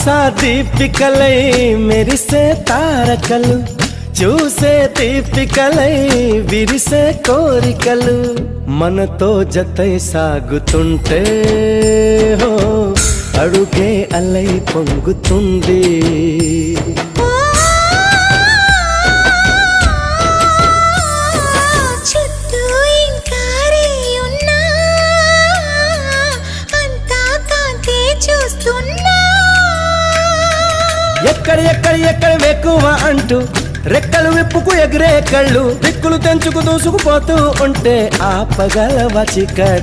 ఆశా దీపికలై మెరిసే తారకలు, చూసే దీపికలై విరిసే కోరికలు, మనతో జతై సాగుతుంటే హో అడుగే అలై పొంగుతుంది. ఎక్కడ ఎక్కడ ఎక్కడ వెక్కువ అంటూ రెక్కలు విప్పుకు ఎగిరే కళ్ళు, దిక్కులు తెంచుకు దూసుకుపోతూ ఉంటే ఆపగలవ చికట్.